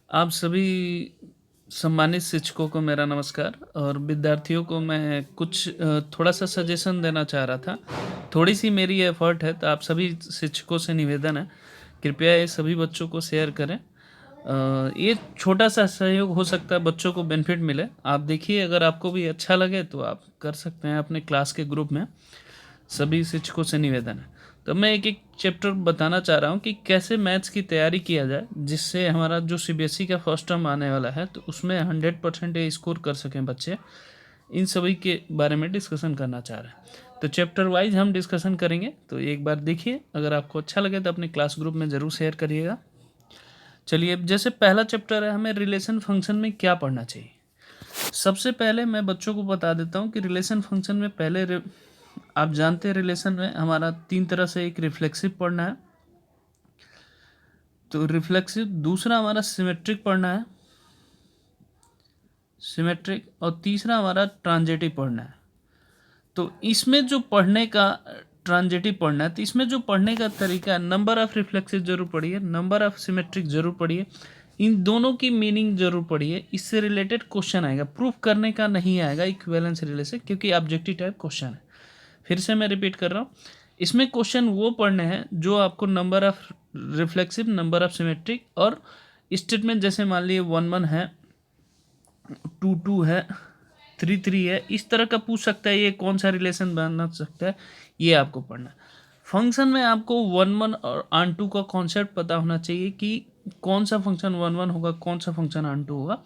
आप सभी सम्मानित शिक्षकों को मेरा नमस्कार और विद्यार्थियों को मैं कुछ थोड़ा-सा सजेशन देना चाह रहा था। थोड़ी-सी मेरी एफ़र्ट है, तो आप सभी शिक्षकों से निवेदन है, कृपया ये सभी बच्चों को शेयर करें। ये छोटा-सा सहयोग हो सकता है बच्चों को बेनिफिट मिले। आप देखिए अगर आपको भी अच्छा लगे तो आप कर सकते हैं अपने क्लास के ग्रुप में। सभी शिक्षकों से निवेदन है। तो मैं एक-एक चैप्टर बताना चाह रहा हूँ कि कैसे मैथ्स की तैयारी किया जाए, जिससे हमारा जो सीबीएसई का फर्स्ट टर्म आने वाला है, तो उसमें 100% ये स्कोर कर सकें बच्चे। इन सभी के बारे में डिस्कशन करना चाह रहे हैं। तो चैप्टर वाइज़ हम डिस्कशन करेंगे, तो एक बार देखिए, अगर आपको अच्छा लगे तो अपने क्लास ग्रुप में ज़रूर शेयर करिएगा। चलिए, अब जैसे पहला चैप्टर है, हमें रिलेशन फंक्शन में क्या पढ़ना चाहिए। सबसे पहले मैं बच्चों को बता देता हूँ कि रिलेशन फंक्शन में आप जानते हैं रिलेशन में हमारा 3 तरह से, एक रिफ्लेक्सिव पढ़ना है, तो रिफ्लेक्सिव, दूसरा हमारा सिमेट्रिक पढ़ना है, सिमेट्रिक, और तीसरा हमारा ट्रांजिटिव पढ़ना है। तो इसमें जो पढ़ने का ट्रांजिटिव पढ़ना है, तो इसमें जो पढ़ने का तरीका है, नंबर ऑफ रिफ्लेक्सिव जरूर पढ़िए, नंबर ऑफ सिमेट्रिक जरूर पढ़िए, इन दोनों की मीनिंग जरूर पढ़िए। इससे रिलेटेड क्वेश्चन आएगा, प्रूफ करने का नहीं आएगा इक्विवेलेंस रिलेशन, क्योंकि ऑब्जेक्टिव टाइप क्वेश्चन है। फिर से मैं रिपीट कर रहा हूँ, इसमें क्वेश्चन वो पढ़ने हैं जो आपको number of reflexive, number of symmetric और स्टेटमेंट, जैसे मान लीजिए 1 1 है, 2 2 है, 3 3 है, इस तरह का पूछ सकता है, ये कौन सा रिलेशन बना सकता है, ये आपको पढ़ना है। फंक्शन में आपको 1 1 और आन 2 का कॉन्सेप्ट पता होना चाहिए कि कौन सा फंक्शन 1 1 होगा, कौन सा फंक्शन आन 2 होगा।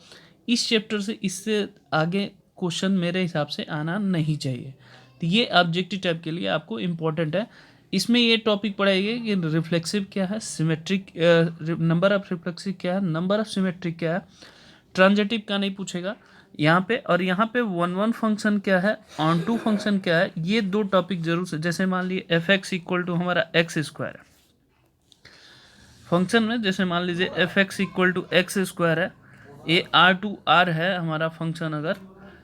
इस चैप्टर से इससे आगे क्वेश्चन मेरे हिसाब से आना नहीं चाहिए। तो ये ऑब्जेक्टिव टाइप के लिए आपको इम्पोर्टेंट है। इसमें ये टॉपिक पढ़ाइए कि रिफ्लेक्सिव क्या है, सिमेट्रिक, नंबर ऑफ रिफ्लेक्सिव क्या है, नंबर ऑफ सिमेट्रिक क्या है, ट्रांजिटिव का नहीं पूछेगा यहाँ पे, और यहाँ पे 1 1 फंक्शन क्या है, ऑन 2 फंक्शन क्या है, ये 2 टॉपिक जरूर से। जैसे मान लीजिए एफ एक्स इक्वल टू हमारा एक्स स्क्वायर है फंक्शन में, जैसे मान लीजिए f x equal to x square है, ये R2 R है हमारा फंक्शन, अगर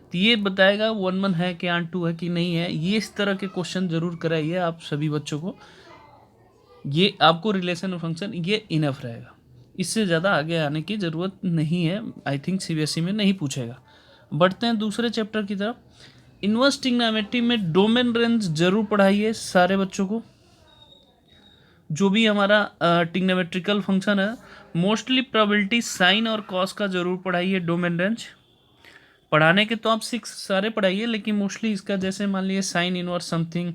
तो ये बताएगा 1 1 है कि R2 है कि नहीं है। ये इस तरह के क्वेश्चन जरूर कराइए आप सभी बच्चों को। ये आपको रिलेशन फंक्शन ये इनफ रहेगा, इससे ज़्यादा आगे आने की ज़रूरत नहीं है। आई थिंक सीबीएसई में नहीं पूछेगा। बढ़ते हैं दूसरे चैप्टर की तरफ। इनवर्स ट्रिग्नोमेट्री में डोमेन रेंज जरूर पढ़ाइए सारे बच्चों को। जो भी हमारा ट्रिग्नोमेट्रिकल फंक्शन है, मोस्टली प्रोबेबिलिटी साइन और कॉस का जरूर पढ़ाइए। डोमेन रेंज पढ़ाने के तो आप 6 सारे पढ़ाइए, लेकिन मोस्टली इसका, जैसे मान लीजिए sine inverse something,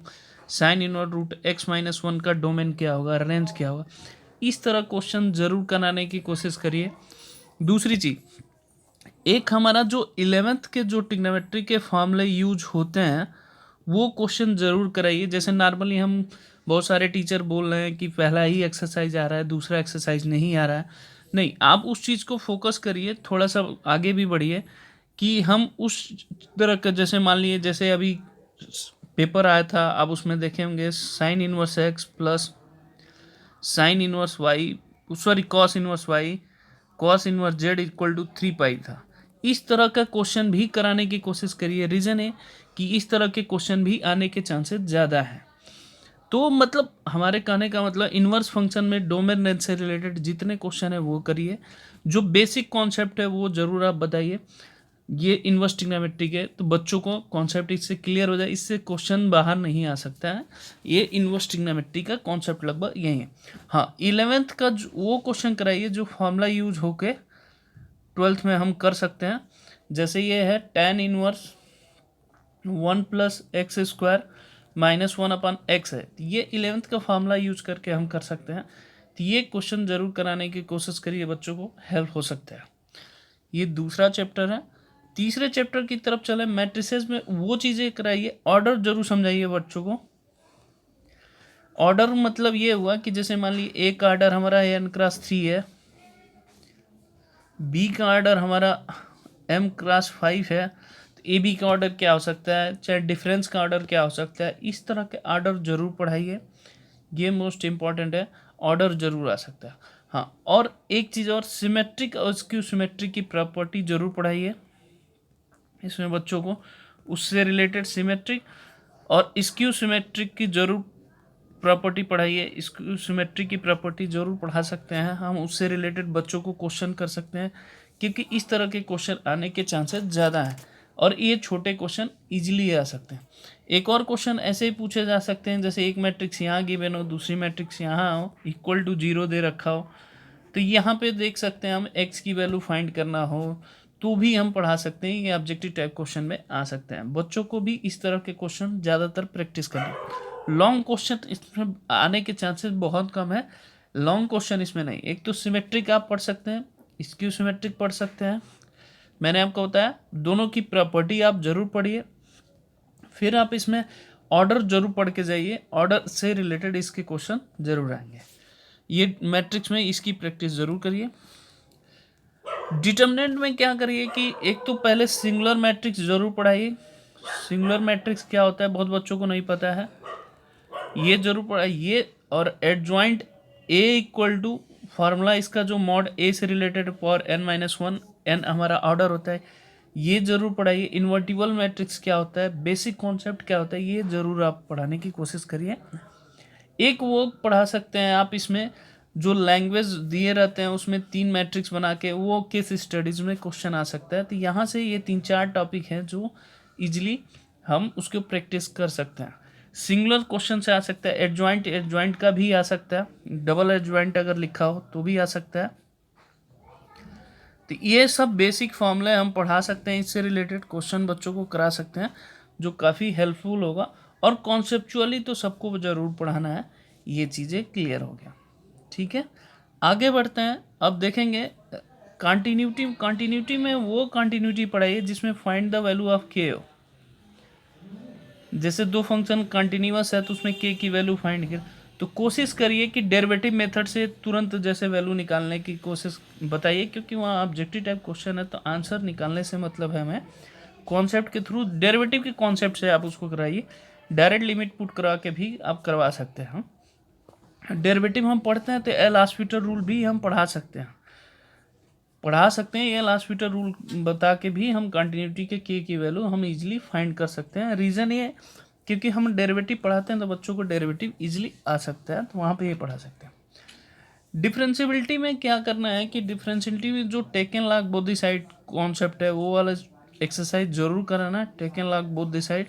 sine inverse root x-1 का डोमेन क्या होगा, रेंज क्या होगा, इस तरह क्वेश्चन जरूर कराने की कोशिश करिए। दूसरी चीज़, एक हमारा जो 11th के जो ट्रिग्नोमेट्री के फॉर्मूले यूज होते हैं, वो क्वेश्चन ज़रूर कराइए। जैसे नॉर्मली हम बहुत सारे टीचर बोल रहे हैं कि पहला ही एक्सरसाइज आ रहा है, दूसरा एक्सरसाइज नहीं आ रहा है। नहीं, आप उस चीज़ को फोकस करिए, थोड़ा सा आगे भी बढ़िए कि हम उस तरह का, जैसे मान लीजिए जैसे अभी पेपर आया था, आप उसमें देखे होंगे sine inverse x plus sine inverse y, sorry cos inverse y, cos inverse z equal to 3 pi था। इस तरह का क्वेश्चन भी कराने की कोशिश करिए। रीज़न है कि इस तरह के क्वेश्चन भी आने के चांसेस ज़्यादा हैं। तो मतलब हमारे कहने का मतलब, इनवर्स फंक्शन में डोमेन रेंज से रिलेटेड जितने क्वेश्चन है वो करिए। जो बेसिक कॉन्सेप्ट है वो ज़रूर आप बताइए। ये इनवर्स ट्रिग्नोमेट्री के, तो बच्चों को कॉन्सेप्ट इससे क्लियर हो जाए, इससे क्वेश्चन बाहर नहीं आ सकता है। ये इनवर्स ट्रिग्नोमेट्री का कॉन्सेप्ट लगभग यही है। हाँ, 11th का वो क्वेश्चन कराइए जो फॉर्मूला यूज होके 12th में हम कर सकते हैं। जैसे ये है tan इनवर्स 1 + x² -1/x है, तो ये 11th का फॉर्मूला यूज करके हम कर सकते हैं। तो ये क्वेश्चन जरूर कराने की कोशिश करिए, बच्चों को हेल्प हो सकता है। ये दूसरा चैप्टर है। तीसरे चैप्टर की तरफ चले, मैट्रिसेस में वो चीज़ें कराइए। ऑर्डर जरूर समझाइए बच्चों को। ऑर्डर मतलब ये हुआ कि जैसे मान लीजिए ए का ऑर्डर हमारा n×3 है, बी का ऑर्डर हमारा m×5 है, तो ए बी का ऑर्डर क्या हो सकता है, चाहे डिफरेंस का ऑर्डर क्या हो सकता है, इस तरह के ऑर्डर जरूर पढ़ाइए। ये मोस्ट इम्पॉर्टेंट है, ऑर्डर जरूर आ सकता है। हाँ, और एक चीज़ और, सिमेट्रिक और स्क्यू सिमेट्रिक की प्रॉपर्टी जरूर पढ़ाइए इसमें बच्चों को। उससे रिलेटेड सिमेट्रिक और स्क्यू सिमेट्रिक की जरूर प्रॉपर्टी पढ़ाइए, इसकी सिमेट्री की प्रॉपर्टी जरूर पढ़ा सकते हैं हम, उससे रिलेटेड बच्चों को क्वेश्चन कर सकते हैं, क्योंकि इस तरह के क्वेश्चन आने के चांसेस ज़्यादा हैं और ये छोटे क्वेश्चन इजीली आ सकते हैं। एक और क्वेश्चन ऐसे ही पूछे जा सकते हैं, जैसे एक मैट्रिक्स यहाँ गिवन हो, दूसरी मैट्रिक्स यहाँ हो, इक्वल टू 0 दे रखा हो, तो यहाँ पे देख सकते हैं हम एक्स की वैल्यू फाइंड करना हो तो भी हम पढ़ा सकते हैं। ये ऑब्जेक्टिव टाइप क्वेश्चन में आ सकते हैं। बच्चों को भी इस तरह के क्वेश्चन ज़्यादातर प्रैक्टिस करना। लॉन्ग क्वेश्चन इसमें आने के चांसेस बहुत कम है, लॉन्ग क्वेश्चन इसमें नहीं। एक तो सिमेट्रिक आप पढ़ सकते हैं, स्क्यू सिमेट्रिक पढ़ सकते हैं, मैंने आपको बताया दोनों की प्रॉपर्टी आप जरूर पढ़िए। फिर आप इसमें ऑर्डर जरूर पढ़ के जाइए, ऑर्डर से रिलेटेड इसके क्वेश्चन जरूर आएंगे। ये मैट्रिक्स में इसकी प्रैक्टिस जरूर करिए। डिटर्मिनेंट में क्या करिए कि एक तो पहले सिंगुलर मैट्रिक्स जरूर पढ़ाइए। सिंगुलर मैट्रिक्स क्या होता है बहुत बच्चों को नहीं पता है, ये जरूर पढ़ाइए। और adjoint a equal to formula इसका जो मॉड ए से रिलेटेड पावर n-1 n हमारा ऑर्डर होता है, ये जरूर पढ़ाइए। इन्वर्टिबल मैट्रिक्स क्या होता है, बेसिक कॉन्सेप्ट क्या होता है, ये जरूर आप पढ़ाने की कोशिश करिए। एक वो पढ़ा सकते हैं आप, इसमें जो लैंग्वेज दिए रहते हैं उसमें 3 मैट्रिक्स बना के, वो केस स्टडीज़ में क्वेश्चन आ सकता है। तो यहाँ से ये 3-4 टॉपिक हैं जो इजीली हम उसको प्रैक्टिस कर सकते हैं। सिंगुलर क्वेश्चन से आ सकता है, एडजॉइंट का भी आ सकता है, डबल एडजॉइंट अगर लिखा हो तो भी आ सकता है। तो ये सब बेसिक फॉर्मूले हम पढ़ा सकते हैं, इससे रिलेटेड क्वेश्चन बच्चों को करा सकते हैं, जो काफ़ी हेल्पफुल होगा। और कॉन्सेप्चुअली तो सबको ज़रूर पढ़ाना है, ये चीज़ें क्लियर हो गया। ठीक है, आगे बढ़ते हैं। अब देखेंगे कंटिन्यूटी में वो कंटिन्यूटी पढ़ाइए जिसमें फाइंड द वैल्यू ऑफ के हो। जैसे दो फंक्शन कंटिन्यूअस है तो उसमें के की वैल्यू फाइंड कर, तो कोशिश करिए कि डेरिवेटिव मेथड से तुरंत जैसे वैल्यू निकालने की कोशिश बताइए, क्योंकि वहाँ ऑब्जेक्टिव टाइप क्वेश्चन है तो आंसर निकालने से मतलब है हमें कॉन्सेप्ट के थ्रू, डेरिवेटिव के कॉन्सेप्ट से आप उसको कराइए। डायरेक्ट लिमिट पुट करा के भी आप करवा सकते हैं। डेरिवेटिव हम पढ़ते हैं तो एल हॉस्पिटल रूल भी हम पढ़ा सकते हैं एल हॉस्पिटल रूल बता के भी हम कंटिन्यूटी के के की वैल्यू हम इजीली फाइंड कर सकते हैं। रीज़न ये क्योंकि हम डेरिवेटिव पढ़ाते हैं तो बच्चों को डेरिवेटिव इजीली आ सकता है, तो वहाँ पे ये पढ़ा सकते हैं। डिफरेंशियबिलिटी में क्या करना है कि डिफरेंशियबिलिटी में जो taken log both the side concept है वो वाला एक्सरसाइज जरूर कराना है, taken log both the side,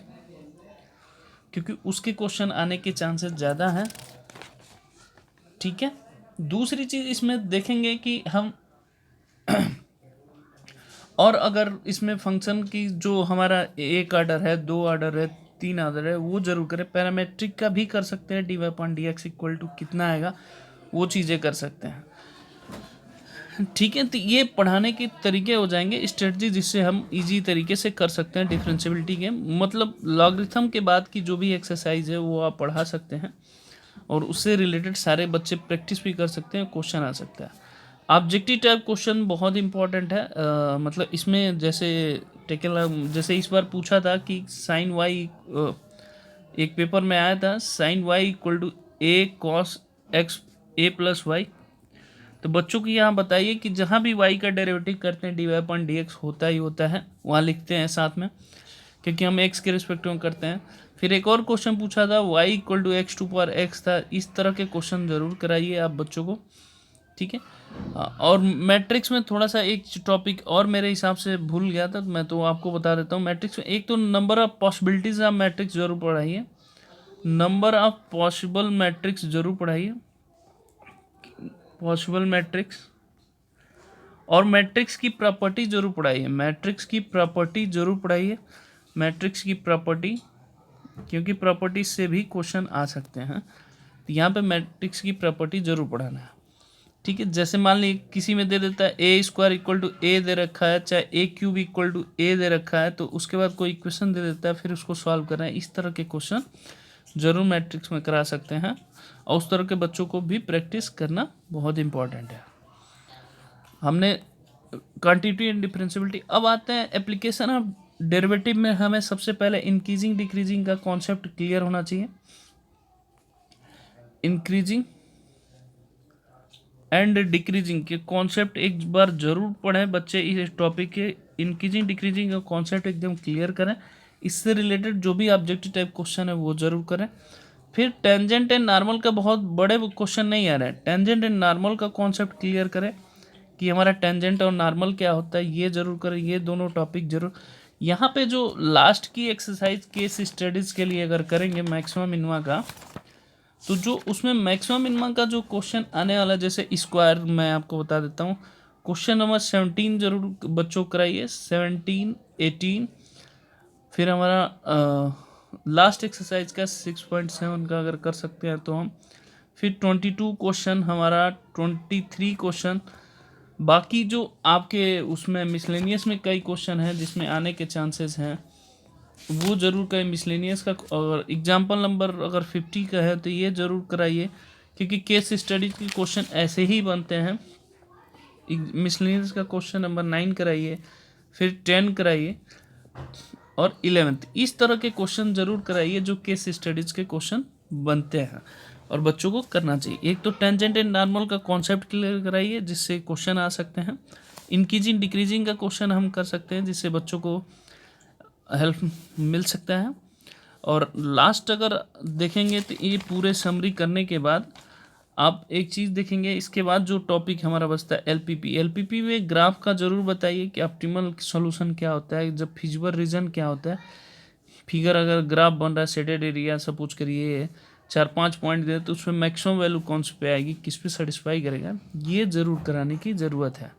क्योंकि उसके क्वेश्चन आने के चांसेस ज़्यादा हैं। ठीक है, दूसरी चीज़ इसमें देखेंगे कि हम और अगर इसमें फंक्शन की जो हमारा एक ऑर्डर है, 2 ऑर्डर है, 3 ऑर्डर है, वो जरूर करें। पैरामेट्रिक का भी कर सकते हैं, dy/dx इक्वल टू कितना आएगा, वो चीज़ें कर सकते हैं। ठीक है, तो ये पढ़ाने के तरीके हो जाएंगे, स्ट्रेटजी जिससे हम इजी तरीके से कर सकते हैं डिफरेंशियबिलिटी के। मतलब लॉगरिथम के बाद की जो भी एक्सरसाइज है वो आप पढ़ा सकते हैं और उससे रिलेटेड सारे बच्चे प्रैक्टिस भी कर सकते हैं, क्वेश्चन आ सकता है। ऑब्जेक्टिव टाइप क्वेश्चन बहुत इंपॉर्टेंट है। मतलब इसमें जैसे जैसे इस बार पूछा था कि साइन वाई, एक पेपर में आया था sine y equal to a cos x a plus y. तो बच्चों को यहाँ बताइए कि जहाँ भी वाई का डेरिवेटिव करते हैं dy/dx होता ही होता है, वहाँ लिखते हैं साथ में, क्योंकि हम एक्स के रिस्पेक्ट में करते हैं। फिर एक और क्वेश्चन पूछा था y इक्वल टू x² था। इस तरह के क्वेश्चन जरूर कराइए आप बच्चों को। ठीक है, और मैट्रिक्स में थोड़ा सा एक टॉपिक और मेरे हिसाब से भूल गया था, मैं तो आपको बता देता हूँ। मैट्रिक्स में एक तो number of possibilities of matrix जरूर पढ़ाइए, नंबर ऑफ पॉसिबल मैट्रिक्स जरूर पढ़ाइए, पॉसिबल मैट्रिक्स। और मैट्रिक्स की प्रॉपर्टी जरूर पढ़ाइए, मैट्रिक्स की प्रॉपर्टी जरूर पढ़ाइए, मैट्रिक्स की प्रॉपर्टी, क्योंकि प्रॉपर्टी से भी क्वेश्चन आ सकते हैं। तो यहाँ पे मैट्रिक्स की प्रॉपर्टी जरूर पढ़ाना है। ठीक है, जैसे मान लीजिए किसी में दे देता है a² इक्वल टू ए दे रखा है, चाहे a³ इक्वल टू ए दे रखा है, तो उसके बाद कोई इक्वेशन दे देता है, फिर उसको सॉल्व करना है। इस तरह के क्वेश्चन जरूर मैट्रिक्स में करा सकते हैं और उस तरह के बच्चों को भी प्रैक्टिस करना बहुत इंपॉर्टेंट है। हमने क्वांटिटी एंड डिफरेंशियबिलिटी। अब आते हैं एप्लीकेशन ऑफ डेरिवेटिव में। हमें सबसे पहले इंक्रीजिंग डिक्रीजिंग का कॉन्सेप्ट क्लियर होना चाहिए। इंक्रीजिंग एंड डिक्रीजिंग के कॉन्सेप्ट एक बार जरूर पढ़ें बच्चे इस टॉपिक के। इंक्रीजिंग डिक्रीजिंग का कॉन्सेप्ट एकदम क्लियर करें, इससे रिलेटेड जो भी ऑब्जेक्टिव टाइप क्वेश्चन है वो जरूर करें। फिर टेंजेंट एंड नॉर्मल का बहुत बड़े क्वेश्चन नहीं आ रहे हैं। टेंजेंट एंड नॉर्मल का कॉन्सेप्ट क्लियर करें कि हमारा टेंजेंट और नॉर्मल क्या होता है, ये जरूर करें, ये दोनों टॉपिक जरूर। यहाँ पे जो लास्ट की एक्सरसाइज केस स्टडीज़ के लिए अगर करेंगे मैक्सिमम मिनिमा का, तो जो उसमें मैक्सिमम मिनिमा का जो क्वेश्चन आने वाला, जैसे स्क्वायर मैं आपको बता देता हूँ। क्वेश्चन नंबर 17 जरूर बच्चों कराइए, 17, 18। फिर हमारा लास्ट एक्सरसाइज का 6.7 का अगर कर सकते हैं तो हम। फिर 22 क्वेश्चन हमारा, 23 क्वेश्चन। बाकी जो आपके उसमें मिसलेनियस में कई क्वेश्चन हैं जिसमें आने के चांसेस हैं, वो जरूर करें मिसलेनियस का। और एग्जाम्पल नंबर अगर 50 का है तो ये जरूर कराइए, क्योंकि केस स्टडीज के क्वेश्चन ऐसे ही बनते हैं। मिसलेनियस का क्वेश्चन नंबर 9 कराइए, फिर 10 कराइए और 11th। इस तरह के क्वेश्चन जरूर कराइए जो केस स्टडीज के क्वेश्चन बनते हैं और बच्चों को करना चाहिए। एक तो टेंजेंट एंड नॉर्मल का कॉन्सेप्ट क्लियर कराइए जिससे क्वेश्चन आ सकते हैं। इंक्रीजिंग डिक्रीजिंग का क्वेश्चन हम कर सकते हैं जिससे बच्चों को हेल्प मिल सकता है। और लास्ट अगर देखेंगे तो ये पूरे समरी करने के बाद आप एक चीज़ देखेंगे, इसके बाद जो टॉपिक हमारा बचता है एलपीपी। एलपीपी में ग्राफ का जरूर बताइए कि ऑप्टिमल सॉल्यूशन क्या होता है, जब फिजिबल रीजन क्या होता है। फिगर अगर ग्राफ बन रहा है सेटेड एरिया सपोज करिए 4-5 पॉइंट दे तो उसमें मैक्सिमम वैल्यू कौन से पे आएगी, किस पे सेटिस्फाई करेगा, ये जरूर कराने की ज़रूरत है।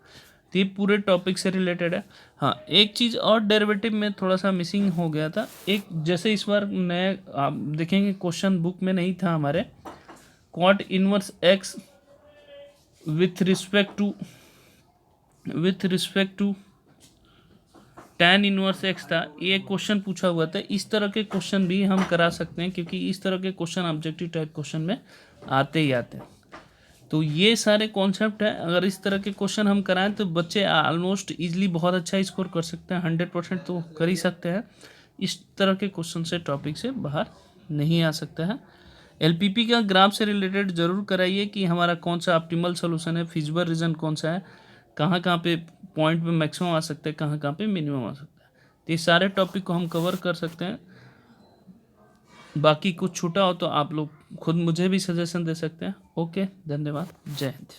तो ये पूरे टॉपिक से रिलेटेड है। हाँ, एक चीज़ और डेरिवेटिव में थोड़ा सा मिसिंग हो गया था। एक जैसे इस बार नए आप देखेंगे क्वेश्चन बुक में नहीं था हमारे, cot inverse x with respect to tan inverse x था। ये क्वेश्चन पूछा हुआ था। इस तरह के क्वेश्चन भी हम करा सकते हैं क्योंकि इस तरह के क्वेश्चन ऑब्जेक्टिव टाइप क्वेश्चन में आते ही आते हैं। तो ये सारे कॉन्सेप्ट है, अगर इस तरह के क्वेश्चन हम कराएं तो बच्चे ऑलमोस्ट इजीली बहुत अच्छा स्कोर कर सकते हैं। 100% तो कर ही सकते हैं। इस तरह के क्वेश्चन से टॉपिक से बाहर नहीं आ सकता है। एलपीपी का ग्राफ से रिलेटेड जरूर कराइए कि हमारा कौन सा ऑप्टिमल सोल्यूशन है, फिजिबल रीजन कौन सा है, कहाँ कहाँ पे पॉइंट पे मैक्सिमम आ सकता है, कहाँ कहाँ पे मिनिमम आ सकता है। तो ये सारे टॉपिक को हम कवर कर सकते हैं। बाकी कुछ छूटा हो तो आप लोग खुद मुझे भी सजेशन दे सकते हैं। ओके, धन्यवाद, जय हिंद।